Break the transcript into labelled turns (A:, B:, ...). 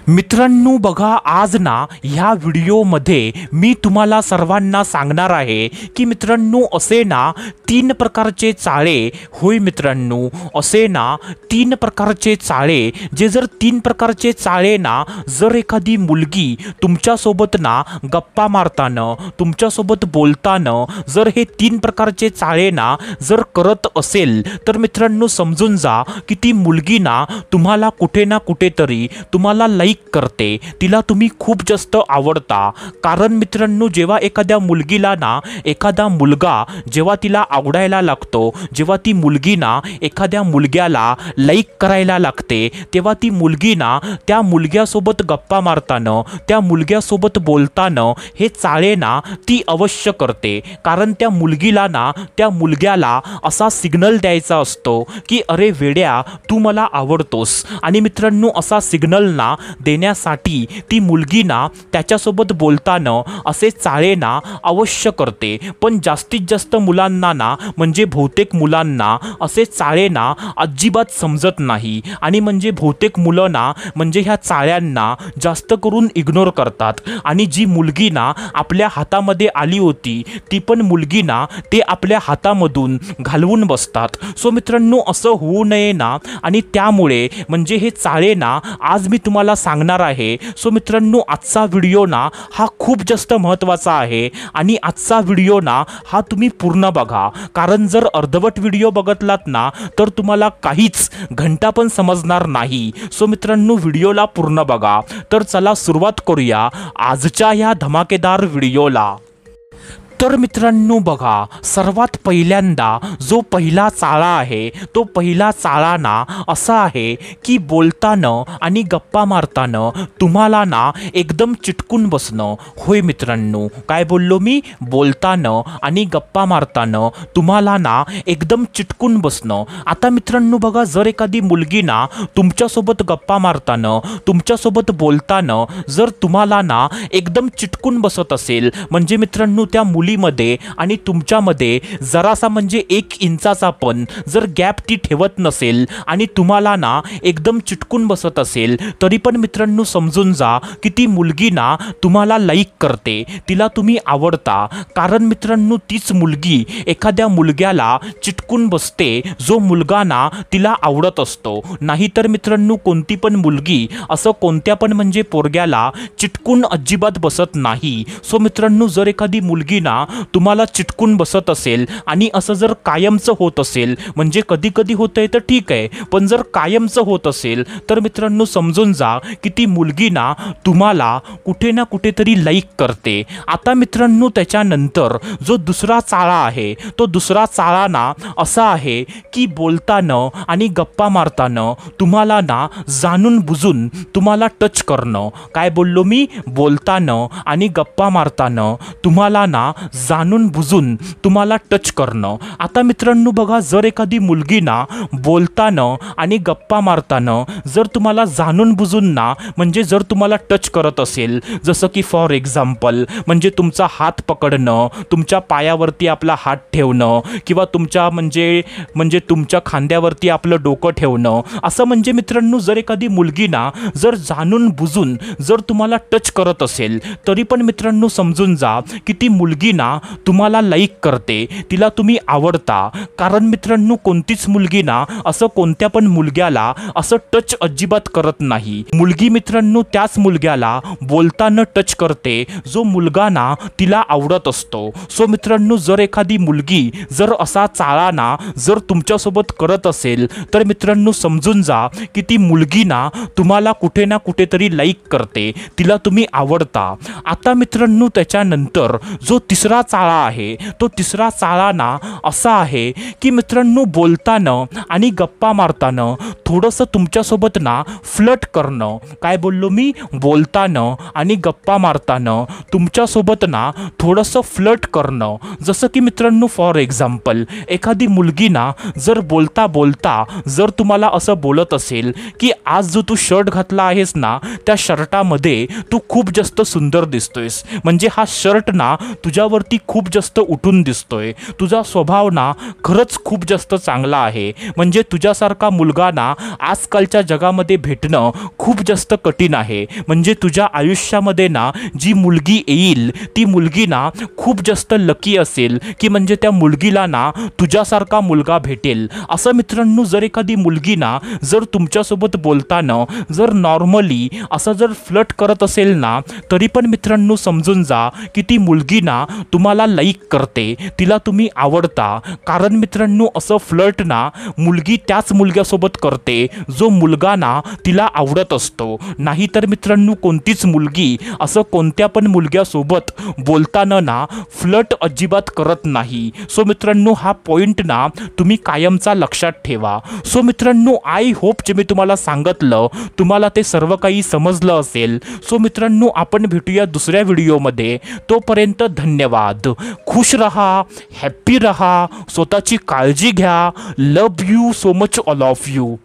A: मित्रांनो बघा, आज ना ह्या व्हिडिओमध्ये मी तुम्हाला सर्वांना सांगणार आहे की मित्रांनो असे ना 3 प्रकारचे चाळे, होय मित्रांनो असे ना 3 प्रकारचे चाळे, जे जर 3 प्रकारचे चाळे ना जर एखादी मुलगी तुमच्यासोबत ना गप्पा मारताना, तुमच्यासोबत बोलताना जर हे 3 प्रकारचे चाळे ना जर करत असेल तर मित्रांनो समजून जा की ती मुलगी ना तुम्हाला कुठे ना कुठेतरी तुम्हाला लाईक करते, तिला तुम्ही खूप जास्त आवडता। कारण मित्रांनो जेव्हा एखाद्या मुलगीला ना एखादा मुलगा जेव्हा तिला आवडायला लागतो, जेव्हा ती मुलगी ना एखाद्या मुलग्याला लाईक करायला लागते, तेव्हा ती मुलगी ना त्या मुलग्यासोबत गप्पा मारताना, त्या मुलग्यासोबत बोलताना हे चाळे ना ती अवश्य करते। कारण त्या मुलगीला ना त्या मुलग्याला असा सिग्नल द्यायचा असतो की अरे वेड्या तू मला आवडतोस, आणि मित्रांनो असा सिग्नल ना देण्यासाठी ती मुलगी ना त्याच्यासोबत बोलताना असे चाळे ना अवश्य करते। पण जास्तीत जास्त मुलांना ना म्हणजे बहुतेक मुलांना असे चाळे ना अजिबात समजत नाही, आणि म्हणजे बहुतेक मुलं ना म्हणजे ह्या चाळ्यांना जास्त करून इग्नोर करतात। आणि जी मुलगी ना आपल्या हातामध्ये आली होती ती पण मुलगी ना ते आपल्या हातामधून घालवून बसतात। सो मित्रांनो असं होऊ नये ना, आणि त्यामुळे म्हणजे हे चाळे ना आज मी तुम्हाला सांगणार आहे। सो मित्रांनो आजचा व्हिडिओ ना हा खूप जास्त महत्त्वाचा आहे, आणि आजचा व्हिडिओ ना हा तुम्ही पूर्ण बघा। कारण जर अर्धवट व्हिडिओ बघतलात ना तर तुम्हाला काहीच घंटा पण समजणार नाही। सो मित्रांनो व्हिडिओला पूर्ण बघा। तर चला सुरुवात करूया आजच्या ह्या धमाकेदार व्हिडिओला। तर मित्रांनो बघा, सर्वात पहिल्यांदा जो पहिला चाळा आहे तो पहिला चाळा ना असा आहे की बोलताना आणि गप्पा मारताना तुम्हाला ना एकदम चिटकून बसणं। होय मित्रांनो, काय बोललो मी? बोलताना आणि गप्पा मारताना तुम्हाला ना एकदम चिटकून बसणं। आता मित्रांनो बघा, जर एखादी मुलगी ना तुमच्यासोबत गप्पा मारताना, तुमच्यासोबत बोलताना जर तुम्हाला ना एकदम चिटकून बसत असेल, म्हणजे मित्रांनो त्या मध्ये आणि तुमच्यामध्ये जरासा म्हणजे 1 इंचाचा पण जर गॅप ती ठेवत नसेल आणि तुम्हाला ना एकदम चिटकून बसत असेल, तरी पण मित्रांनो समजून जा की ती मुलगी ना तुम्हाला लाईक करते, तिला तुम्ही आवडता। कारण मित्रांनो तीच मुलगी एखाद्या मुलग्याला चिटकून बसते जो मुलगा ना तिला आवडत असतो। नाहीतर मित्रांनो कोणती पण मुलगी असं कोणत्या पण म्हणजे पोरग्याला चिटकून अजिबात बसत नाही। सो मित्रांनो जर एखादी मुलगी ना तुम्हाला चिटकून बसत असेल आणि असं जर कायमचं होत असेल, म्हणजे कधी कधी होतंय तर ठीक आहे, पण जर कायमचं होत असेल तर मित्रांनो समजून जा की ती मुलगी ना तुम्हाला कुठे ना कुठेतरी लाईक करते। आता मित्रांनो त्याच्यानंतर जो दुसरा चाळा आहे तो दुसरा चाळा ना असा आहे की बोलताना आणि गप्पा मारताना तुम्हाला ना जाणून बुजून तुम्हाला टच करणं। काय बोललो मी? बोलताना आणि गप्पा मारताना तुम्हाला ना जाणून बुजून तुम्हाला टच करणं। आता मित्रांनो बघा, जर एखादी मुलगी ना बोलताना आणि गप्पा मारताना जर तुम्हाला जाणून बुजून ना म्हणजे जर तुम्हाला टच करत असेल, जसं की फॉर एक्झाम्पल म्हणजे तुमचा हात पकडणं, तुमच्या पायावरती आपला हात ठेवणं, किंवा तुमच्या म्हणजे तुमच्या खांद्यावरती आपलं डोकं ठेवणं, असं म्हणजे मित्रांनो जर एखादी मुलगी ना जर जाणून बुजून जर तुम्हाला टच करत असेल, तरी पण मित्रांनो समजून जा की ती मुलगी ना तुम्हाला लाईक करते, तिला तुम्ही आवडता। कारण मित्रांनो कोणतीच मुलगी ना असं कोणत्या पण मुलग्याला असं टच अजिबात करत नाही। मुलगी मित्रांनो त्याच मुलग्याला बोलताना टच करते जो मुलगा ना तिला आवडत असतो। सो मित्रांनो जर एखादी मुलगी जर असा चाळा ना जर तुमच्यासोबत करत असेल तर मित्रांनो समजून जा की ती मुलगी ना तुम्हाला कुठे ना कुठेतरी लाईक करते, तिला तुम्ही आवडता। आता मित्रांनो त्याच्यानंतर जो तिसरा चाळा आहे तो तिसरा चाळा ना असा आहे की मित्रांनो बोलताना आणि गप्पा मारताना थोडंसं तुमच्यासोबत ना फ्लर्ट करणं। काय बोललो मी? बोलताना आणि गप्पा मारताना तुमच्यासोबत ना थोडंसं फ्लर्ट करणं। जसं की मित्रांनो फॉर एक्झाम्पल एखादी मुलगी ना जर बोलता बोलता जर तुम्हाला असं बोलत असेल की आज जो तू शर्ट घातला आहेस ना त्या शर्टामध्ये तू खूप जास्त सुंदर दिसतोयस, म्हणजे हा शर्ट ना तुझ्या तुझ्यावरती खूप जास्त उठून दिसतोय, तुझा स्वभाव ना खरंच खूप जास्त चांगला आहे. म्हणजे तुझ्यासारखा मुलगा ना आजकालच्या जगामध्ये भेटणं खूप जास्त कठीण आहे. म्हणजे तुझ्या आयुष्यामध्ये ना जी मुलगी येईल ती मुलगी ना खूप जास्त लकी असेल, की म्हणजे त्या मुलगीला ना तुझ्यासारखा मुलगा भेटेल. असं मित्रांनो, जर एखादी मुलगी ना जर तुमच्यासोबत बोलताना जर नॉर्मली असं जर फ्लर्ट करत असेल ना, तरी पण मित्रांनो समजून जा की ती मुलगी ना तुम्हाला लाईक करते, तिला तुम्ही आवडता. कारण मित्रांनो असं फ्लर्ट ना मुलगी त्याच मुलग्यासोबत करते जो मुलगा ना तिला आवडत असतो. नाहीतर मित्रांनो कोणतीच मुलगी असं कोणत्या पण मुलग्यासोबत बोलताना ना फ्लर्ट अजिबात करत नाही. सो मित्रांनो हा पॉइंट ना तुम्ही कायमचा लक्षात ठेवा. सो मित्रांनो आय होप जे मी तुम्हाला सांगितलं तुम्हाला ते सर्व काही समजलं असेल. सो मित्रांनो आपण भेटूया दुसऱ्या व्हिडिओमध्ये. तोपर्यंत धन्यवाद. खुश रहा, हॅप्पी रहा, स्वतःची काळजी घ्या. Love you so much all of you.